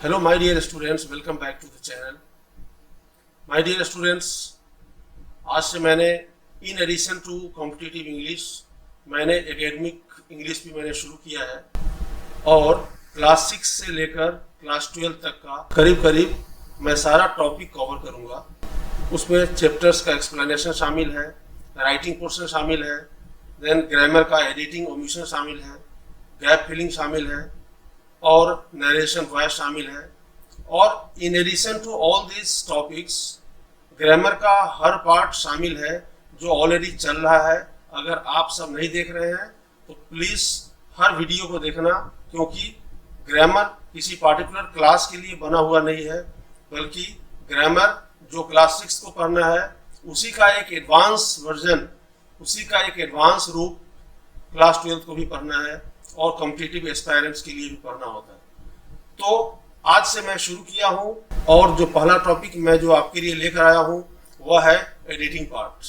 Hello my dear students, welcome back to the channel. My dear students, आज से मैंने in addition to competitive English मैंने academic English भी मैंने शुरू किया है और क्लास 6 से लेकर क्लास 12 तक का करीब मैं सारा टॉपिक कवर करूंगा। उसमें चैप्टर्स का एक्सप्लेनेशन शामिल है, राइटिंग पोर्शन शामिल है, देन ग्रामर का एडिटिंग ओमिशन शामिल है, गैप फिलिंग शामिल है और नरेशन वॉइस शामिल है। और in addition to all this topics grammar का हर पार्ट शामिल है जो ऑलरेडी चल रहा है। अगर आप सब नहीं देख रहे हैं तो प्लीज़ हर वीडियो को देखना, क्योंकि ग्रामर किसी पार्टिकुलर क्लास के लिए बना हुआ नहीं है, बल्कि ग्रामर जो क्लास 6 को पढ़ना है उसी का एक एडवांस वर्जन, उसी का एक एडवांस रूप क्लास 12 को भी पढ़ना है और कॉम्पिटिटिव एस्पायरेंट्स के लिए भी पढ़ना होता है। तो आज से मैं शुरू किया हूं और जो पहला टॉपिक मैं जो आपके लिए लेकर आया हूं वह है एडिटिंग पार्ट।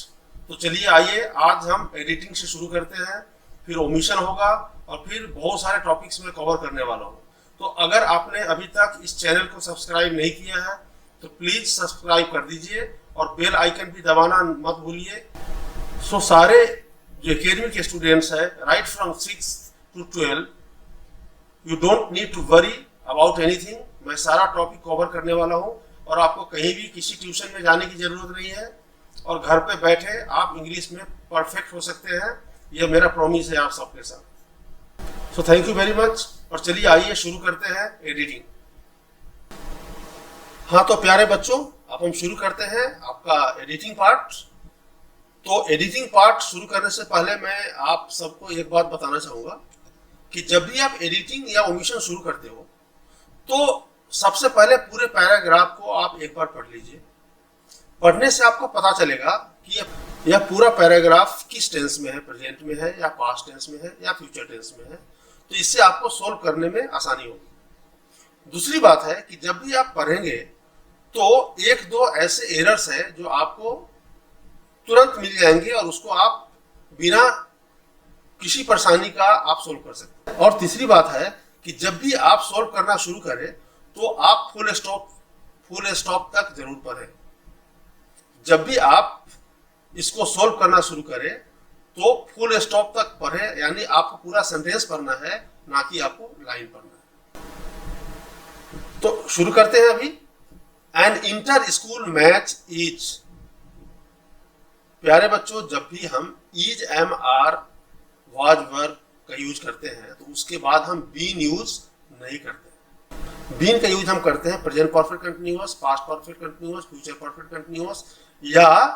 तो चलिए आइए आज हम एडिटिंग से शुरू करते हैं, फिर ओमिशन होगा और फिर बहुत सारे टॉपिक्स में कवर करने वाला हूं। तो अगर आपने अभी तक इस चैनल को सब्सक्राइब नहीं किया है तो प्लीज सब्सक्राइब कर दीजिए और बेल आइकन भी दबाना मत भूलिए। सो सारे जो एकेडमिक स्टूडेंट्स है right from 6 to 12, you don't need to worry about anything. मैं सारा टॉपिक कवर करने वाला हूं और आपको कहीं भी किसी ट्यूशन में जाने की जरूरत नहीं है और घर पे बैठे आप इंग्लिश में परफेक्ट हो सकते हैं। यह मेरा प्रॉमिस है आप सबके साथ। So thank you very much और चलिए आइए शुरू करते हैं एडिटिंग। हाँ तो प्यारे बच्चों, अब हम शुरू करते हैं आपका एडिटिंग पार्ट। तो एडिटिंग पार्ट शुरू करने से पहले मैं आप सबको एक बात बताना चाहूंगा कि जब भी आप एडिटिंग या ओमिशन शुरू करते हो तो सबसे पहले पूरे पैराग्राफ को आप एक बार पढ़ लीजिए। पढ़ने से आपको पता चलेगा कि यह पूरा पैराग्राफ किस टेंस में है, प्रेजेंट में है या पास्ट टेंस में है या फ्यूचर टेंस में है। तो इससे आपको सोल्व करने में आसानी होगी। दूसरी बात है कि जब भी आप पढ़ेंगे तो एक दो ऐसे एरर्स है जो आपको तुरंत मिल जाएंगे और उसको आप बिना किसी परेशानी का आप सोल्व कर सकते हैं। और तीसरी बात है कि जब भी आप सोल्व करना शुरू करें तो आप फुल स्टॉप तक जरूर पढ़ें। जब भी आप इसको सोल्व करना शुरू करें तो फुल स्टॉप तक पढ़ें, यानी आपको पूरा सेंटेंस पढ़ना है, ना कि आपको लाइन पढ़ना है। तो शुरू करते हैं अभी। An inter school match is. प्यारे बच्चों, जब भी हम is am are was were का यूज करते हैं तो उसके बाद हम बीन यूज नहीं करते। बीन का यूज हम करते हैं present perfect continuous, past perfect continuous, future perfect continuous, या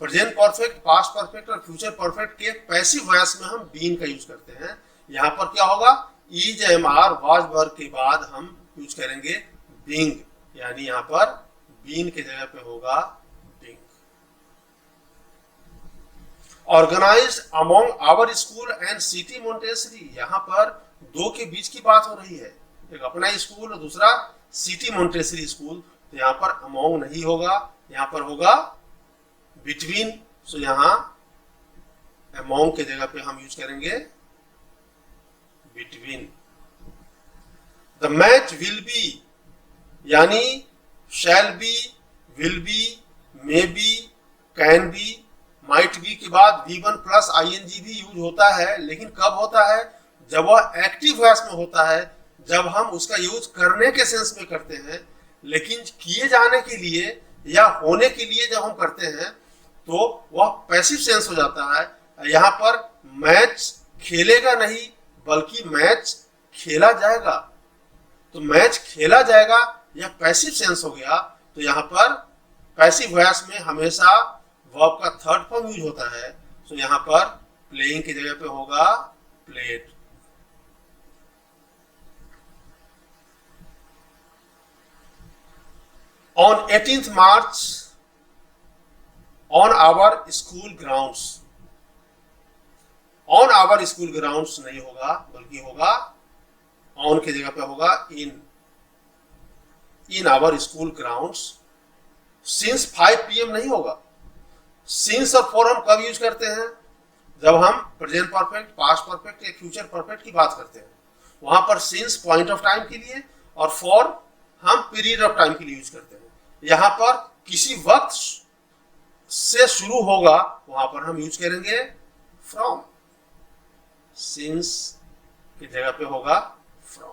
प्रेजेंट परफेक्ट, पास्ट परफेक्ट और फ्यूचर परफेक्ट के पैसिव वॉइस में हम बीन का यूज करते हैं। यहाँ पर क्या होगा, is am are was were के बाद हम यूज करेंगे बीइंग, यानी यहाँ पर बीन के जगह पे होगा being. Organized among our school and city Montessori, यहाँ पर दो के बीच की बात हो रही है, एक अपना स्कूल और दूसरा सिटी मोंटेसरी स्कूल। तो यहाँ पर अमॉन्ग नहीं होगा, यहाँ पर होगा बिटवीन। सो यहाँ अमॉन्ग के जगह पे हम यूज करेंगे between. The match will be, यानी shall be, will be, may be, can be, might be के बाद V1 प्लस ING भी यूज होता है, लेकिन कब होता है, जब वह एक्टिव वॉइस में होता है, जब हम उसका यूज करने के सेंस में करते हैं। लेकिन किए जाने के लिए या होने के लिए जब हम करते हैं तो वह पैसिव सेंस हो जाता है। यहाँ पर मैच खेलेगा नहीं बल्कि मैच खेला जाएगा। तो मैच खेला जाएगा यह पैसिव सेंस हो गया। तो यहाँ पर पैसिव वॉइस में हमेशा वर्ब का थर्ड फॉर्म यूज होता है। तो यहाँ पर प्लेइंग की जगह पे होगा played. On 18th March on our school grounds, on our school grounds नहीं होगा बल्कि होगा on के जगह पे होगा in our school grounds। since 5 PM नहीं होगा। since और for हम कब यूज करते हैं, जब हम प्रेजेंट परफेक्ट, पास्ट परफेक्ट या फ्यूचर परफेक्ट की बात करते हैं। वहां पर since पॉइंट ऑफ टाइम के लिए और for हम पीरियड ऑफ टाइम के लिए यूज करते हैं। यहां पर किसी वक्त से शुरू होगा, वहां पर हम यूज करेंगे फ्रॉम। सिंस की जगह पे होगा फ्रॉम।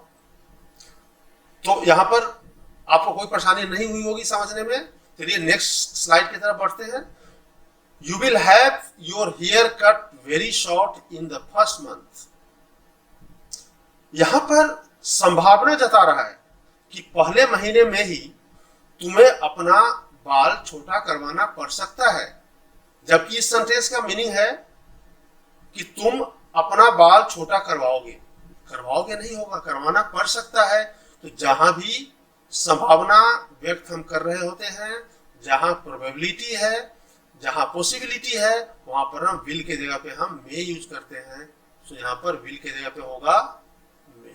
तो यहां पर आपको कोई परेशानी नहीं हुई होगी समझने में। चलिए नेक्स्ट स्लाइड की तरफ बढ़ते हैं। You will have your hair cut very short in the first month. यहां पर संभावना जता रहा है कि पहले महीने में ही तुम्हें अपना बाल छोटा करवाना पड़ सकता है, जबकि इस सेंटेंस का मीनिंग है कि तुम अपना बाल छोटा करवाओगे। करवाओगे नहीं होगा, करवाना पड़ सकता है। तो जहां भी संभावना व्यक्त हम कर रहे होते हैं, जहां प्रोबेबिलिटी है, जहां पॉसिबिलिटी है, वहां पर हम विल के जगह पे हम मे यूज करते हैं। तो यहां पर विल के जगह पे होगा may.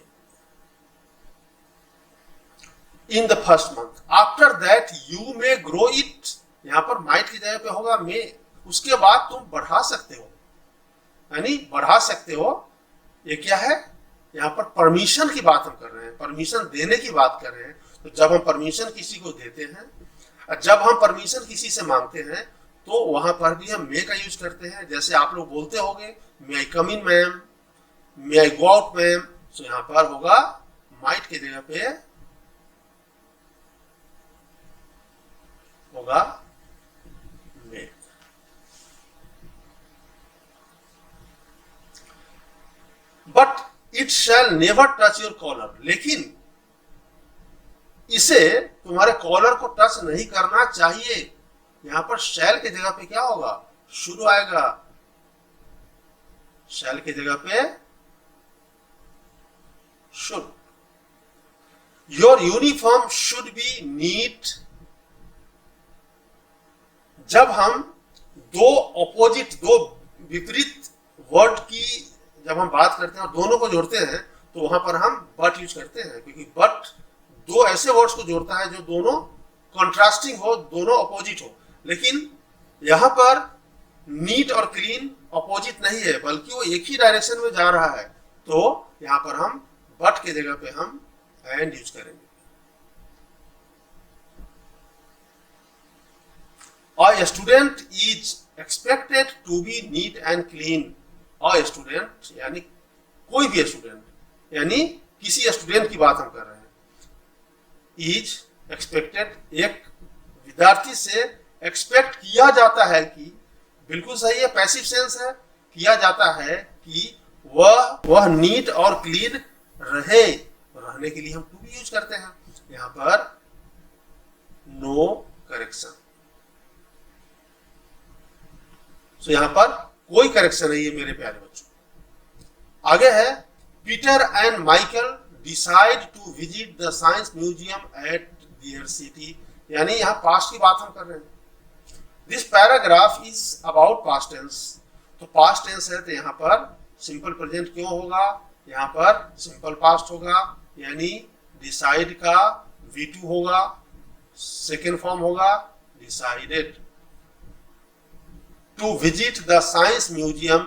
In the first month, after that you may grow it, यहां पर माइट की जगह पे होगा मे। उसके बाद तुम बढ़ा सकते हो, यानी बढ़ा सकते हो। ये क्या है, यहाँ पर परमिशन की बात हम कर रहे हैं, परमिशन देने की बात कर रहे हैं। तो जब हम परमिशन किसी को देते हैं, जब हम परमिशन किसी से मांगते हैं, तो वहां पर भी हम मे का यूज करते हैं। जैसे आप लोग बोलते होंगे, may I come in ma'am, may I go out ma'am. तो यहां पर होगा माइट की जगह पे होगा may. But it shall never touch your collar, लेकिन इसे तुम्हारे कॉलर को टच नहीं करना चाहिए। यहां पर शैल की जगह पे क्या होगा, शुड आएगा। शैल की जगह पे should. Your uniform should be neat. जब हम दो ऑपोजिट, दो विपरीत वर्ड की जब हम बात करते हैं और दोनों को जोड़ते हैं, तो वहां पर हम बट यूज करते हैं, क्योंकि बट दो ऐसे वर्ड्स को जोड़ता है जो दोनों कॉन्ट्रास्टिंग हो, दोनों अपोजिट हो। लेकिन यहां पर नीट और क्लीन अपोजिट नहीं है, बल्कि वो एक ही डायरेक्शन में जा रहा है। तो यहां पर हम बट के जगह पे हम एंड यूज करेंगे। A student is expected to be neat and clean. A student यानी कोई भी स्टूडेंट, यानी किसी स्टूडेंट की बात हम कर रहे हैं। इज एक्सपेक्टेड, एक विद्यार्थी से एक्सपेक्ट किया जाता है कि, बिल्कुल सही है, पैसिव सेंस है, किया जाता है कि वह नीट और क्लीन रहे। रहने के लिए हम टू भी यूज करते हैं। यहां पर नो करेक्शन। तो यहां पर कोई करेक्शन नहीं है मेरे प्यारे बच्चों। आगे है, Peter and Michael decide to visit the science museum at their city, यानी यहां पास्ट की बात हम कर रहे हैं। This paragraph is about past tense. तो पास्ट टेंस है, तो यहां पर सिंपल प्रेजेंट क्यों होगा, यहां पर सिंपल पास्ट होगा, यानी डिसाइड का V2 होगा, सेकेंड फॉर्म होगा decided. To visit the science museum,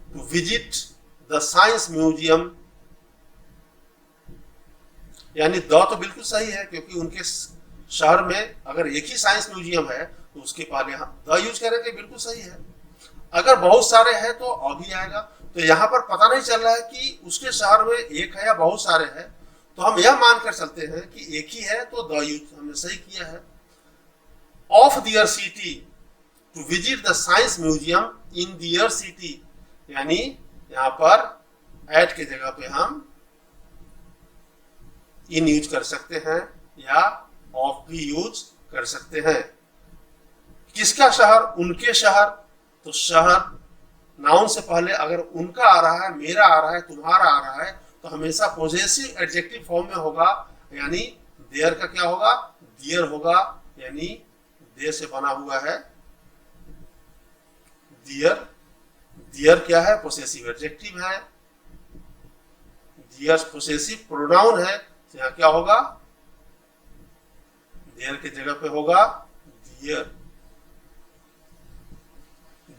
to visit the science museum, यानी द तो बिल्कुल सही है, क्योंकि उनके शहर में अगर एक ही साइंस म्यूजियम है तो उसके पहले हम द यूज करेंगे, बिल्कुल सही है। अगर बहुत सारे हैं तो अभी आएगा। तो यहाँ पर पता नहीं चल रहा है कि उसके शहर में एक है या बहुत सारे हैं, तो हम यह मानकर चलते हैं कि एक ही है, तो द यूज हमने सही किया है। Of their city, to visit the science museum in their city, यानी यहाँ पर एट के जगह पे हम इन यूज कर सकते हैं या ऑफ भी यूज कर सकते हैं। किसका शहर, उनके शहर। तो शहर नाउन से पहले अगर उनका आ रहा है, मेरा आ रहा है, तुम्हारा आ रहा है, तो हमेशा पॉजेसिव एडजेक्टिव फॉर्म में होगा, यानी देयर का क्या होगा, दियर होगा, यानी देयर से बना हुआ है दियर। दियर क्या है, पॉसेसिव एडजेक्टिव है, दियर पॉसेसिव प्रोनाउन है। तो यहाँ क्या होगा, देयर के जगह पे होगा there.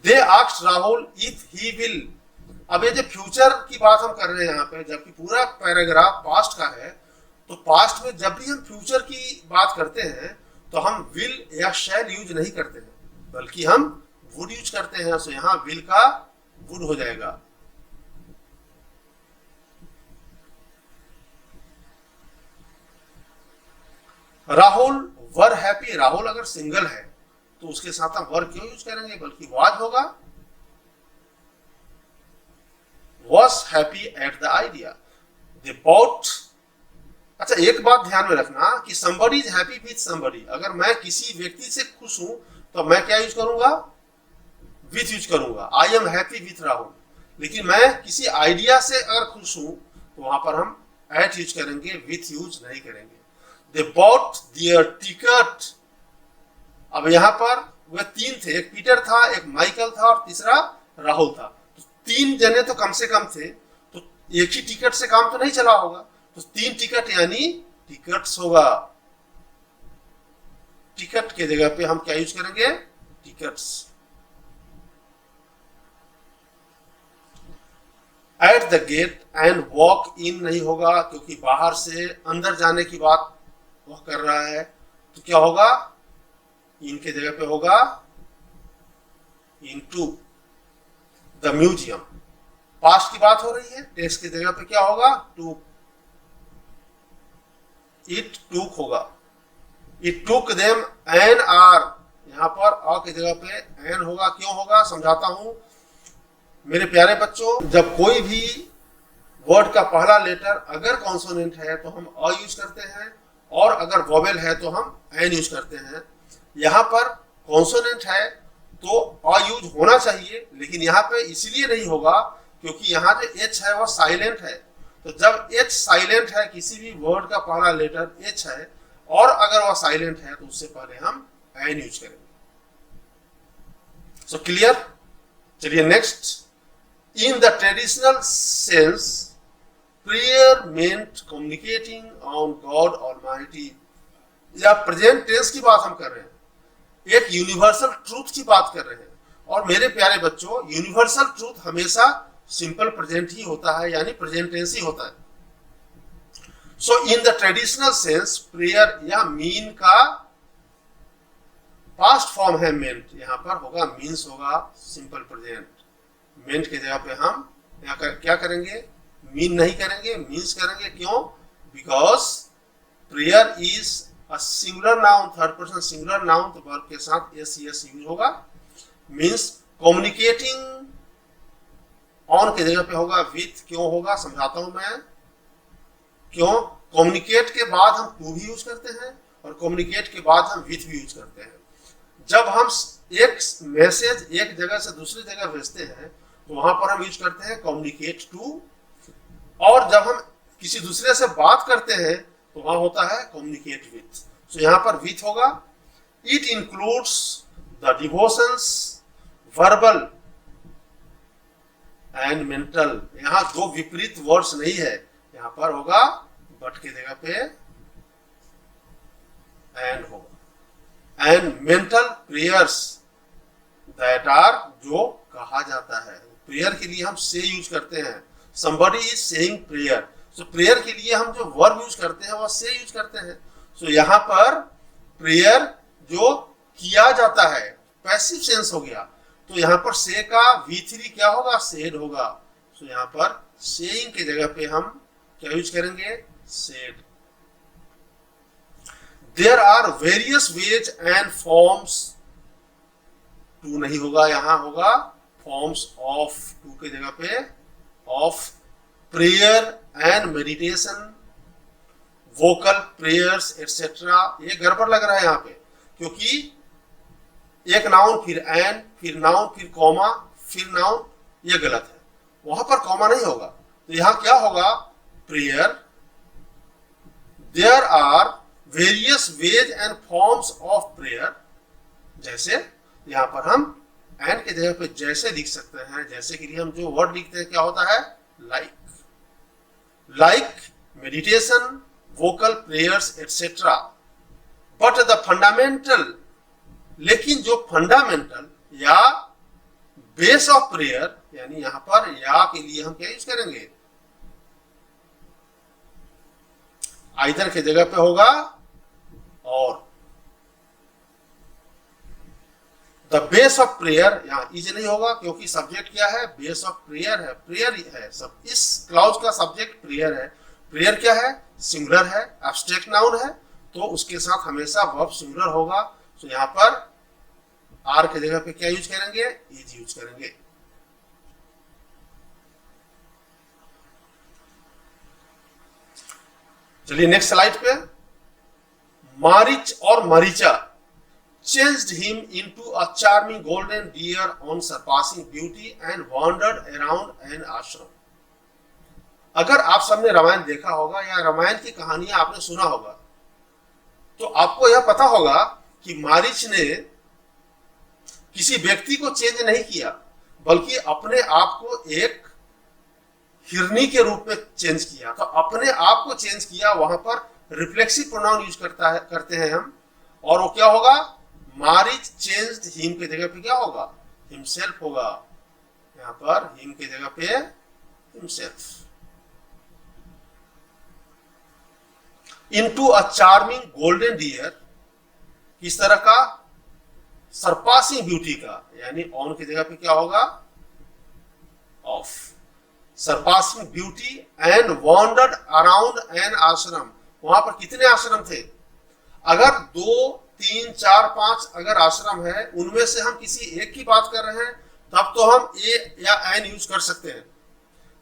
They asked Rahul if he will. अब ये जो फ्यूचर की बात हम कर रहे हैं यहाँ पे, जबकि पूरा पैराग्राफ पास्ट का है, तो पास्ट में जब भी हम फ्यूचर की बात करते हैं तो हम विल या शैल यूज नहीं करते हैं, बल्कि हम वुड यूज करते हैं। सो यहां विल का वुड हो जाएगा। राहुल वर हैप्पी, राहुल अगर सिंगल है तो उसके साथ हम वर क्यों यूज करेंगे, बल्कि वाज होगा। Was happy at the idea, they bought. अच्छा, एक बात ध्यान में रखना कि somebody is happy with somebody, अगर मैं किसी व्यक्ति से खुश हूं तो मैं क्या यूज करूंगा, विथ यूज करूंगा। I am happy with Rahul. लेकिन मैं किसी आइडिया से अगर खुश हूं तो वहां पर हम एट यूज करेंगे, विथ यूज नहीं करेंगे। They bought their ticket. अब यहां पर वे तीन थे, एक पीटर था, एक माइकल था और तीसरा राहुल था। तो तीन जने तो कम से कम थे, तो एक ही टिकट से काम तो नहीं चला होगा, तो तीन टिकट यानी टिकट्स होगा। टिकट के जगह पे हम क्या यूज करेंगे, tickets. At the gate and walk in नहीं होगा, क्योंकि बाहर से अंदर जाने की बात वह कर रहा है, तो क्या होगा, इन के जगह पे होगा इनटू द म्यूजियम। पास्ट की बात हो रही है, टेक्स्ट की जगह पे क्या होगा, टू। इट टूक होगा, it took them N R, यहां पर आ की जगह पे एन होगा। क्यों होगा, समझाता हूं मेरे प्यारे बच्चों। जब कोई भी वर्ड का पहला लेटर अगर कॉन्सोनेंट है तो हम अ यूज करते हैं, और अगर वोवेल है तो हम एन यूज करते हैं। यहां पर कॉन्सोनेंट है तो अ यूज होना चाहिए, लेकिन यहां पे इसलिए नहीं होगा क्योंकि यहां जो एच है वह साइलेंट है। तो जब एच साइलेंट है, किसी भी वर्ड का पहला लेटर एच है और अगर वह साइलेंट है तो उससे पहले हम एन यूज करेंगे। So clear. चलिए next. In the traditional sense prayer meant communicating on God almighty. या प्रेजेंट टेंस की बात हम कर रहे हैं, एक यूनिवर्सल ट्रूथ की बात कर रहे हैं। और मेरे प्यारे बच्चों, यूनिवर्सल ट्रूथ हमेशा सिंपल प्रेजेंट ही होता है, यानी प्रेजेंट टेंस ही होता है। So in the traditional sense prayer, या मीन का पास्ट फॉर्म है मेंट, यहां पर होगा मीन्स होगा, सिंपल प्रेजेंट। मेंट की जगह पे हम यहाँ क्या करेंगे, मीन नहीं करेंगे, मीन्स करेंगे। क्यों, because prayer is a singular noun, third person singular noun, तो वर्ब के साथ एस एस यूज होगा। मीन्स कम्युनिकेटिंग, ऑन की जगह पे होगा विथ। क्यों होगा, समझाता हूं मैं क्यों। कम्युनिकेट के बाद हम टू भी यूज करते हैं और कम्युनिकेट के बाद हम विथ भी यूज करते हैं। जब हम एक मैसेज एक जगह से दूसरी जगह भेजते हैं तो वहां पर हम यूज करते हैं कम्युनिकेट टू, और जब हम किसी दूसरे से बात करते हैं तो वहां होता है कम्युनिकेट विथ। सो यहां पर विथ होगा। It includes the devotions verbal and mental. यहां दो विपरीत वर्ड्स नहीं है, यहां पर होगा बट की जगह पे एंड होगा। And mental prayers that are, जो कहा जाता है। प्रेयर के लिए हम से यूज करते हैं, somebody is saying prayer। So prayer के लिए हम जो वर्ब यूज करते हैं वह से यूज करते हैं। सो यहां पर प्रेयर जो किया जाता है, पैसिव सेंस हो गया, तो यहां पर से का V3 क्या होगा, सेड होगा। सो यहां पर सेइंग की जगह पे हम क्या यूज करेंगे, said. There are various ways and forms, to नहीं होगा, यहां होगा फॉर्म्स ऑफ, टू की जगह पे of prayer and meditation, vocal prayers etcetera. ये गड़बड़ लग रहा है यहाँ पे, क्योंकि एक नाउन फिर एंड फिर नाउन फिर कॉमा फिर नाउन, ये गलत है। वहां पर कॉमा नहीं होगा, तो यहां क्या होगा, prayer. There are various ways and forms of prayer. जैसे यहां पर हम एंड के जगह पे जैसे लिख सकते हैं, जैसे के लिए हम जो वर्ड लिखते हैं क्या होता है, like. Like meditation, vocal prayers etcetera. But the fundamental, लेकिन जो फंडामेंटल या बेस ऑफ प्रेयर, यानी यहां पर या के लिए हम क्या यूज करेंगे, आइदर की जगह पे होगा और। द बेस ऑफ प्रेयर, यहाँ इज नहीं होगा क्योंकि सब्जेक्ट क्या है, बेस ऑफ प्रेयर है, प्रेयर है सब। इस क्लाउज का सब्जेक्ट प्रेयर है। प्रेयर क्या है, सिंगुलर है, एब्स्ट्रैक्ट नाउन है, तो उसके साथ हमेशा वर्ब सिंगुलर होगा। तो यहाँ पर आर की जगह पे क्या यूज करेंगे, इज यूज करेंगे। चलिए नेक्स्ट स्लाइड पे। मारिच और मरीचा changed him into a charming golden deer on surpassing beauty and wandered around an ashram। अगर आप सबने रामायण देखा होगा या रामायण की कहानियां आपने सुना होगा तो आपको यह पता होगा कि मारीच ने किसी व्यक्ति को चेंज नहीं किया बल्कि अपने आप को एक हिरनी के रूप में चेंज किया। तो अपने आप को चेंज किया, वहां पर रिफ्लेक्सिव प्रोनाउन यूज करते हैं हम, और वो क्या होगा, मारिच चेंज्ड हिम की जगह पे क्या होगा, हिमसेल्फ होगा। यहां पर हिम की जगह पे himself. Into a charming golden deer, किस तरह का, सरपासिंग ब्यूटी का, यानी ऑन की जगह पे क्या होगा, of. Surpassing beauty and wandered around an आश्रम। वहां पर कितने आश्रम थे, अगर 2, 3, 4, 5 अगर आश्रम है, उनमें से हम किसी एक की बात कर रहे हैं तब तो हम ए या एन यूज कर सकते हैं।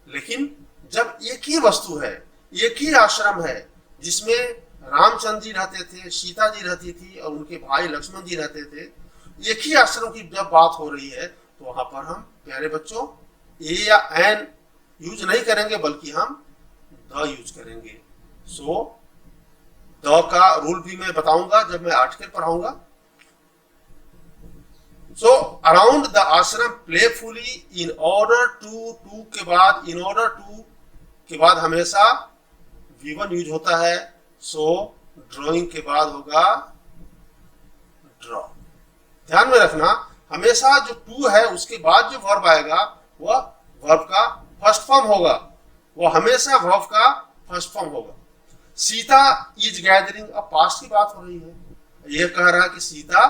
लेकिन जब एक ही वस्तु है, एक ही आश्रम है जिसमें रामचंद्र जी रहते थे, सीता जी रहती थी और उनके भाई लक्ष्मण जी रहते थे, एक ही आश्रम की जब बात हो रही है तो वहां पर हम प्यारे बच्चों ए या एन यूज नहीं करेंगे बल्कि हम द यूज करेंगे। सो द का रूल भी मैं बताऊंगा जब मैं आर्टिकल पढ़ाऊंगा। सो अराउंड द आश्रम प्लेफुली, इन ऑर्डर टू के बाद, इन ऑर्डर टू के बाद हमेशा V1 यूज होता है। सो ड्राइंग के बाद होगा ड्रॉ। ध्यान में रखना, हमेशा जो टू है उसके बाद जो वर्ब आएगा वह वर्ब का फर्स्ट फॉर्म होगा, वह हमेशा वर्ब का फर्स्ट फॉर्म होगा। सीता इज गैदरिंग, अब पास्ट की बात हो रही है, यह कह रहा है कि सीता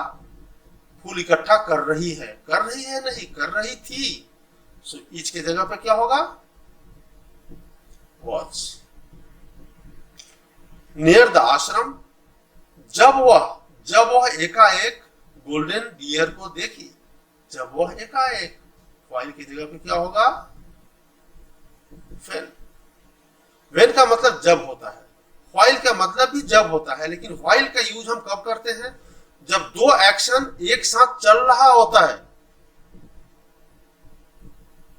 फूल इकट्ठा कर रही है, कर रही है नहीं, कर रही थी। सो इज के जगह पे क्या होगा, वॉच। नियर द आश्रम, जब वह एकाएक गोल्डन डियर को देखी, जब वह एकाएक, फाइल की जगह पे क्या होगा, वेन। वेन का मतलब जब होता है, व्हाइल का मतलब भी जब होता है, लेकिन व्हाइल का यूज हम कब करते हैं, जब दो एक्शन एक साथ चल रहा होता है।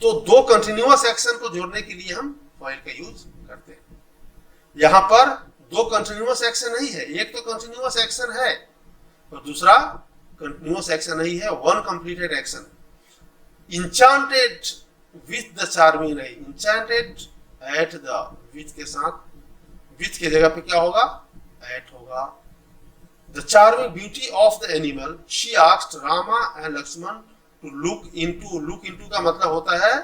तो दो कंटिन्यूअस एक्शन को जोड़ने के लिए हम व्हाइल का यूज करते हैं। यहां पर दो कंटिन्यूअस एक्शन नहीं है, एक तो कंटिन्यूअस एक्शन है और दूसरा कंटिन्यूअस एक्शन नहीं है, one completed action. Enchanted with the charming नहीं, इंचांटेड एट द, विथ के साथ, विथ की जगह पे क्या होगा, एट होगा। The charming beauty of the animal, she asked Rama and Lakshman to look into. Look into का मतलब होता है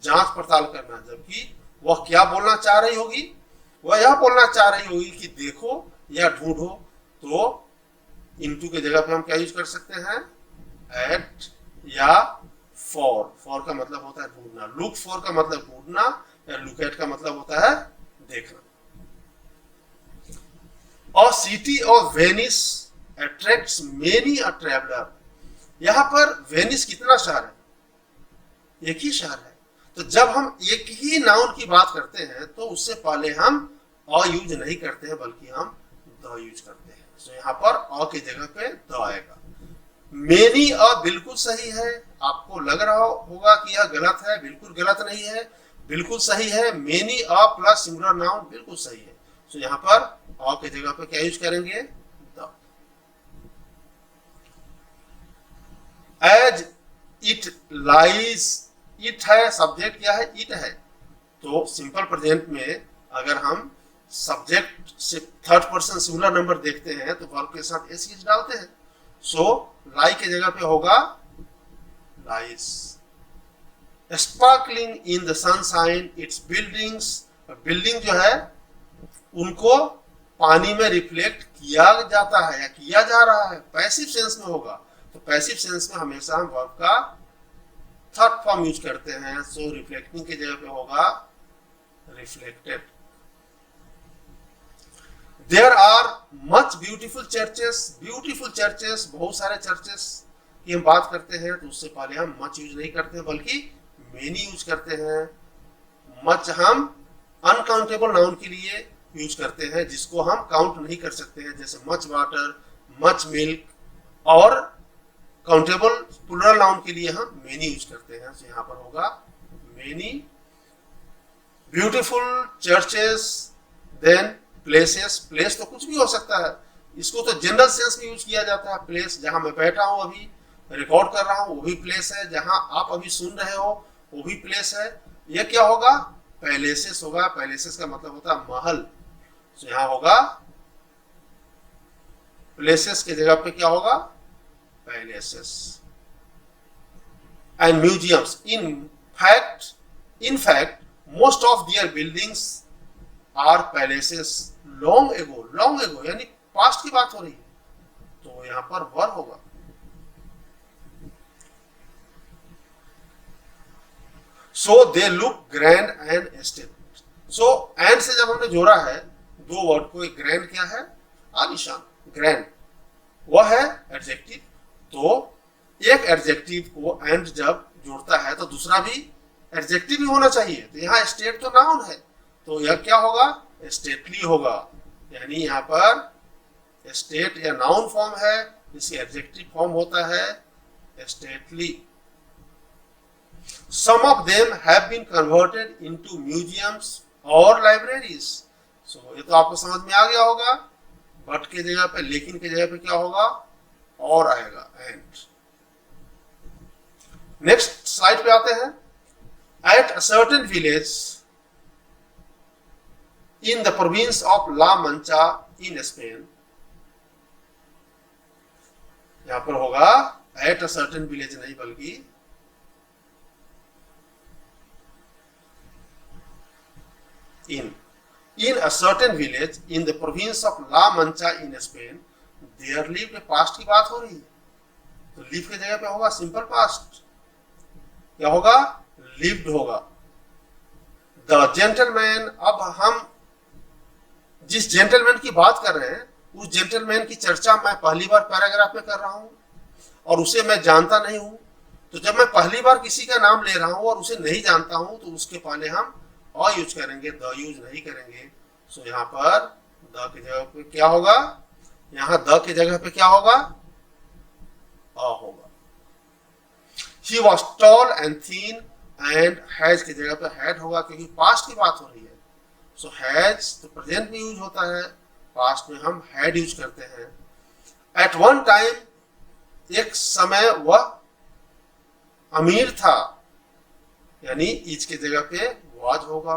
जांच पड़ताल करना, जबकि वह क्या बोलना चाह रही होगी, वह यह बोलना चाह रही होगी कि देखो या ढूंढो। तो इनटू की जगह पे हम क्या यूज कर सकते हैं, एट या फॉर। फॉर का मतलब होता है ढूंढना, लुक फॉर का मतलब ढूंढना, या लुक एट का मतलब होता है देखना। A city of Venice attracts many a traveler। यहां पर वेनिस कितना शहर है, एक ही शहर है। तो जब हम एक ही नाउन की बात करते हैं तो उससे पहले हम अ यूज नहीं करते हैं बल्कि हम द यूज करते हैं। तो यहां पर अ की जगह पे द आएगा। मेनी अ बिल्कुल सही है। आपको लग रहा होगा कि यह गलत है, बिल्कुल गलत नहीं है, बिल्कुल सही है। Many a plus singular noun बिल्कुल सही है। तो यहां पर अ की जगह पे क्या यूज करेंगे, the. As it lies, it है, सब्जेक्ट क्या है, इट है। तो सिंपल प्रेजेंट में अगर हम सब्जेक्ट से थर्ड पर्सन सिंगुलर नंबर देखते हैं तो वर्ब के साथ एस डालते हैं। सो लाई की जगह पे होगा lies. Sparkling in the sunshine it's buildings, building जो है उनको पानी में रिफ्लेक्ट किया जाता है या किया जा रहा है, पैसिव सेंस में होगा। तो पैसिव सेंस में हमेशा हम वर्ब का थर्ड फॉर्म यूज करते हैं। सो रिफ्लेक्टिंग की जगह पे होगा reflected. There are much beautiful churches, beautiful churches, बहुत सारे चर्चेस की हम बात करते हैं तो उससे पहले हम मच यूज नहीं करते हैं बल्कि मेनी यूज करते हैं। मच हम अनकाउंटेबल नाउन के लिए यूज करते हैं जिसको हम काउंट नहीं कर सकते हैं, जैसे मच वाटर, मच मिल्क। और काउंटेबल प्लुरल नाउन के लिए हम मेनी यूज करते हैं, तो यहां पर होगा many beautiful churches. Then places, place तो कुछ भी हो सकता है, इसको तो जनरल सेंस में यूज किया जाता है। प्लेस, जहां मैं बैठा हूं अभी रिकॉर्ड कर रहा हूं वो भी प्लेस है, जहां आप अभी सुन रहे हो वो भी प्लेस है। यह क्या होगा, पैलेसेस होगा। पैलेसेस का मतलब होता है महल, तो यहां होगा प्लेसेस की जगह पे क्या होगा, palaces. And museums, in fact most of their buildings are palaces long ago यानी पास्ट की बात हो रही है, तो यहां पर वर होगा। So they look grand and estate. So and say जब हमने जोड़ा है दो वर्ड को, एक ग्रैंड क्या है, आलीशान, ग्रैंड वह है एडजेक्टिव। तो एक एडजेक्टिव को एंड जब जोड़ता है तो दूसरा भी एडजेक्टिव ही होना चाहिए। तो यहाँ स्टेट तो नाउन है, तो यह क्या होगा, स्टेटली होगा। यानी यहाँ पर स्टेट या नाउन फॉर्म है, इसकी एडजेक्टिव फॉर्म होता है stately. Some of them have been converted into museums or libraries. So ये तो आपको समझ में आ गया होगा। बट के जगह पे, लेकिन के जगह पे क्या होगा, और आएगा एंड। नेक्स्ट स्लाइड पे आते हैं। At a certain village in the province of La Mancha in Spain, यहां पर होगा at a certain village नहीं बल्कि in a certain village in the province of La Mancha in Spain there lived, past की बात हो रही है तो लिव की जगह पे होगा सिंपल पास्ट, क्या होगा, लिव्ड होगा। द जेंटलमैन, अब हम जिस जेंटलमैन की बात कर रहे हैं उस जेंटलमैन की चर्चा मैं पहली बार पैराग्राफ में कर रहा हूं और उसे मैं जानता नहीं हूं। तो जब मैं पहली बार किसी का नाम ले रहा हूं और उसे नहीं जानता हूं तो उसके पहले हम अ यूज करेंगे, द यूज नहीं करेंगे। सो यहाँ पर द की जगह पे क्या होगा, यहाँ द की जगह पे क्या होगा, अ होगा। He was tall and thin and has की जगह पे had होगा क्योंकि पास्ट की बात हो रही है। सो हैज तो प्रेजेंट में यूज होता है, पास्ट में हम had यूज करते हैं। At one time, एक समय वह अमीर था, यानी इज की जगह पे वाज होगा।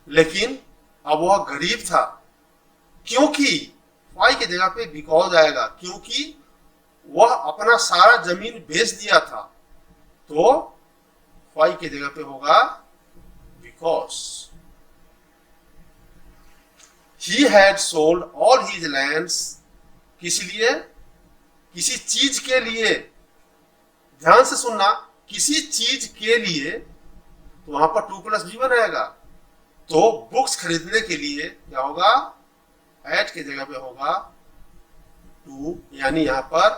लेकिन अब वह गरीब था, क्योंकि वाई की जगह पे बिकॉज आएगा, क्योंकि वह अपना सारा जमीन बेच दिया था। तो वाई की जगह पे होगा because. He had sold all his lands, किस लिए, किसी चीज के लिए, ध्यान से सुनना, किसी चीज के लिए, तो वहां पर 2+V1 आएगा। तो बुक्स खरीदने के लिए क्या होगा, एट की जगह पे होगा 2, यानी यहां पर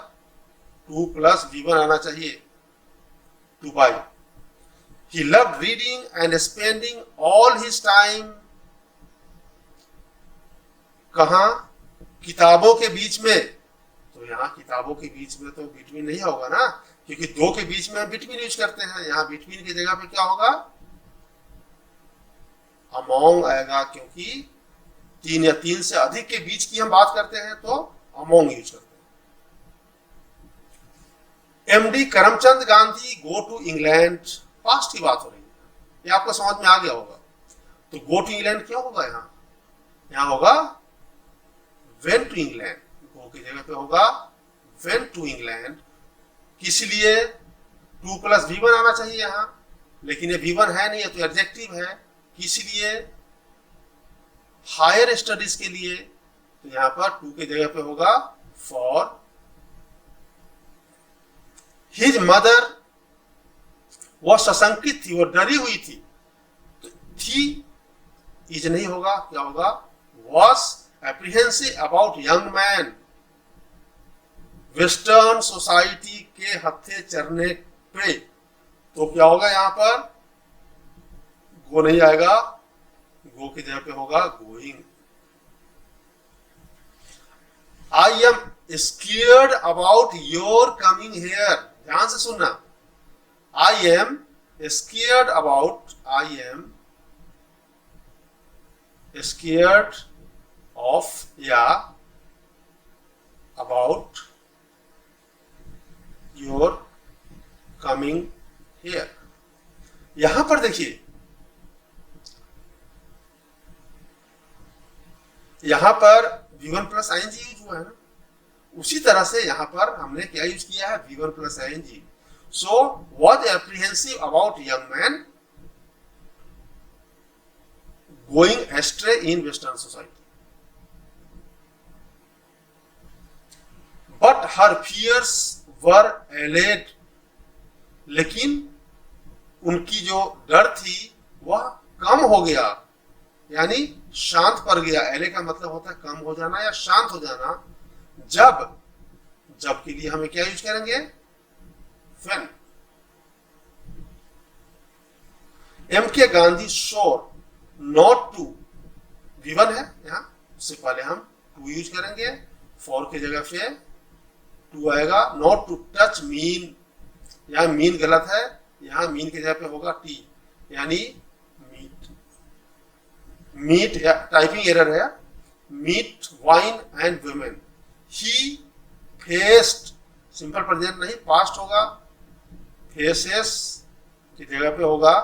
2+V1 आना चाहिए, two by. He loved reading and spending all his time, कहा, किताबों के बीच में। तो यहाँ किताबों के बीच में तो बिटवीन नहीं होगा ना, क्योंकि दो के बीच में हम बिटवीन यूज करते हैं। यहाँ बिटवीन की जगह पे क्या होगा, अमोंग आएगा, क्योंकि 3 या 3 से अधिक के बीच की हम बात करते हैं तो अमोंग यूज करते हैं। MD Karamchand Gandhi go to England, past की बात हो रही है, ये आपको समझ में आ गया होगा। तो गो टू इंग्लैंड क्या होगा, यहाँ होगा वेन टू इंग्लैंड, गो की जगह पे होगा वेन टू इंग्लैंड। किस लिए, 2+V1 आना चाहिए यहाँ, लेकिन ये V1 है नहीं है तो एडजेक्टिव है। किस लिए, हायर स्टडीज के लिए, तो यहां पर टू की जगह पे होगा फॉर। हिज मदर, वह सशंकित थी, वह डरी हुई थी, तो थी इज नहीं होगा, क्या होगा, was apprehensive about young man, western society के हत्थे चढ़ने पे, तो क्या होगा यहां पर, गो नहीं आएगा, गो की जगह पे होगा going. I am scared about your coming here, ध्यान से सुनना, I am scared about, I am scared of या अबाउट योर कमिंग हेयर। यहां पर देखिए, यहां पर V1 plus I N G use हुआ है ना, उसी तरह से यहां पर हमने क्या यूज किया है, V1 plus I N G. So was apprehensive about young man going astray in western society, but her fears were allayed, लेकिन उनकी जो डर थी वह कम हो गया, यानी शांत पड़ गया। एले का मतलब होता है कम हो जाना या शांत हो जाना। जब, जब के लिए हमें क्या यूज करेंगे, व्हेन। एम के Gandhi sure not to, V1 है यहां, उससे पहले हम टू यूज करेंगे, फॉर की जगह पे टू आएगा। नॉट टू टच मीन, यहां मीन गलत है, यहां मीन की जगह पे होगा टी, यानी मीट, मीट या टाइपिंग एरर है, meet wine and women. He faced, simple present नहीं, पास्ट होगा, फेसेस की जगह पे होगा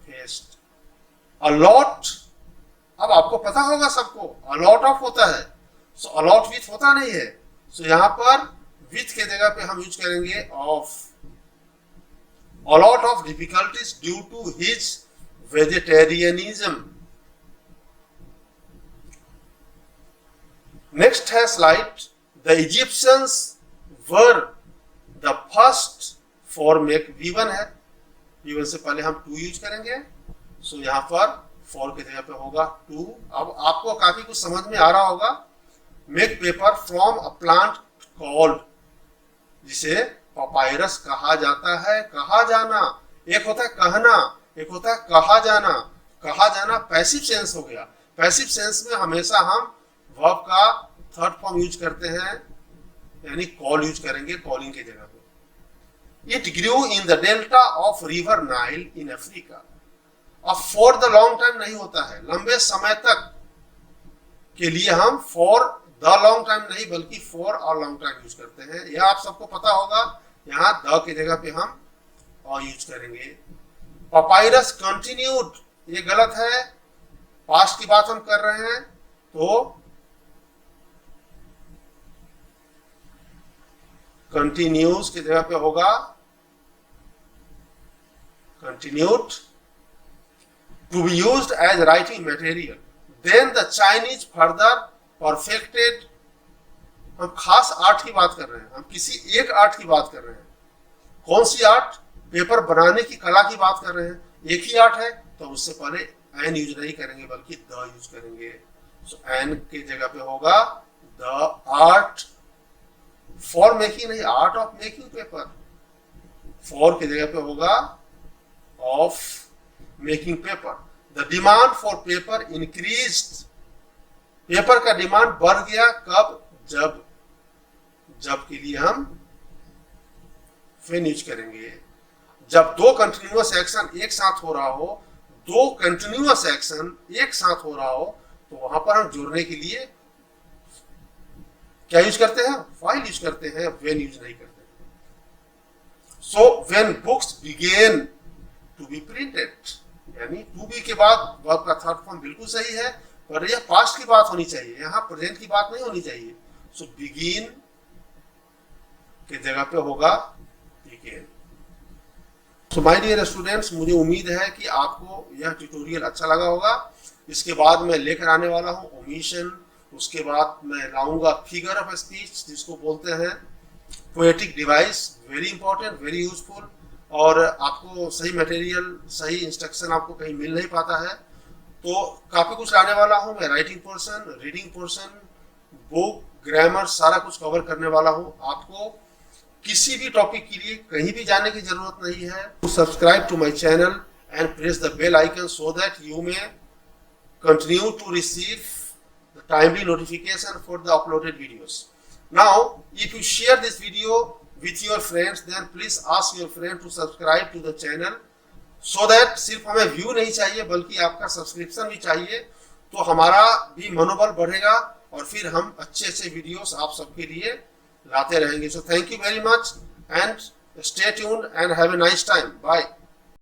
फेस्ड। अलॉट, अब आपको पता होगा सबको, अलॉट ऑफ होता है, सो अलॉट विथ होता नहीं है, सो यहां पर विथ के जगह पे हम यूज करेंगे of. A lot of difficulties due to his vegetarianism. Next है slide. The Egyptians were the first for make, V1 है, V1 से पहले हम टू यूज करेंगे, सो यहाँ पर फॉर की जगह पे होगा टू। अब आपको काफी कुछ समझ में आ रहा होगा। Make paper from a plant called, जिसे पपायरस कहा जाता है। कहा जाना, एक होता है कहना, एक होता है कहा जाना। कहा जाना पैसिव सेंस हो गया। पैसिव सेंस में हमेशा हम वर्ब का थर्ड फॉर्म यूज करते हैं, यानी कॉल यूज करेंगे कॉलिंग की जगह पे। It grew in the delta of river Nile in Africa. अब फॉर द लॉन्ग टाइम नहीं होता है, लंबे समय तक के लिए हम फॉर द लॉन्ग टाइम नहीं बल्कि फॉर और लॉन्ग टाइम यूज करते हैं। यह आप सबको पता होगा। यहां द की जगह पे हम और यूज करेंगे। पपायरस कंटिन्यूड, ये गलत है, पास्ट की बात हम कर रहे हैं, तो कंटिन्यूज की जगह पे होगा continued. To be used as writing material. Then the Chinese further perfected. हम खास आर्ट की बात कर रहे हैं, हम किसी एक आर्ट की बात कर रहे हैं। कौन सी आर्ट? पेपर बनाने की कला की बात कर रहे हैं। एक ही आर्ट है तो उससे पहले एन यूज नहीं करेंगे बल्कि द यूज करेंगे। सो एन की जगह पे होगा द आर्ट फॉर मेकिंग, नहीं, art of making paper. For की जगह पे होगा of making paper. The demand for paper increased. Paper का डिमांड बढ़ गया कब? जब, जब के लिए हम व्हेन यूज करेंगे। जब दो कंटिन्यूअस एक्शन एक साथ हो रहा हो, दो कंटिन्यूअस एक्शन एक साथ हो रहा हो, तो वहां पर हम जोड़ने के लिए क्या यूज करते हैं? व्हाइल यूज करते हैं, व्हेन यूज नहीं करते। So when books began to be printed, यानी टू बी के बाद वर्ब का थर्ड फॉर्म बिल्कुल सही है, पर यह पास्ट की बात होनी चाहिए, यहां प्रेजेंट की बात नहीं होनी चाहिए। सो बिगिन की जगह पे होगा began. So my dear students, मुझे उम्मीद है कि आपको यह ट्यूटोरियल अच्छा लगा होगा। इसके बाद मैं लेकर आने वाला हूँ ओमिशन, उसके बाद मैं लाऊंगा फिगर ऑफ स्पीच जिसको बोलते हैं poetic device, very important, very useful. और आपको सही मटेरियल, सही इंस्ट्रक्शन आपको कहीं मिल नहीं पाता है, तो काफ़ी कुछ लाने वाला हूँ मैं। Writing portion, reading portion, book, grammar, सारा कुछ कवर करने वाला हूँ। आपको किसी भी टॉपिक के लिए कहीं भी जाने की जरूरत नहीं है। Subscribe to my channel and press the bell icon so that you may continue to receive the timely notification for the uploaded videos. Now, if you share this video with your friends, then please ask your friend to subscribe to the channel so that सिर्फ हमें view नहीं चाहिए बल्कि आपका subscription भी चाहिए, तो हमारा भी मनोबल बढ़ेगा और फिर हम अच्छे अच्छे वीडियोस आप सबके लिए लाते रहेंगे। So thank you very much and stay tuned and have a nice time. Bye.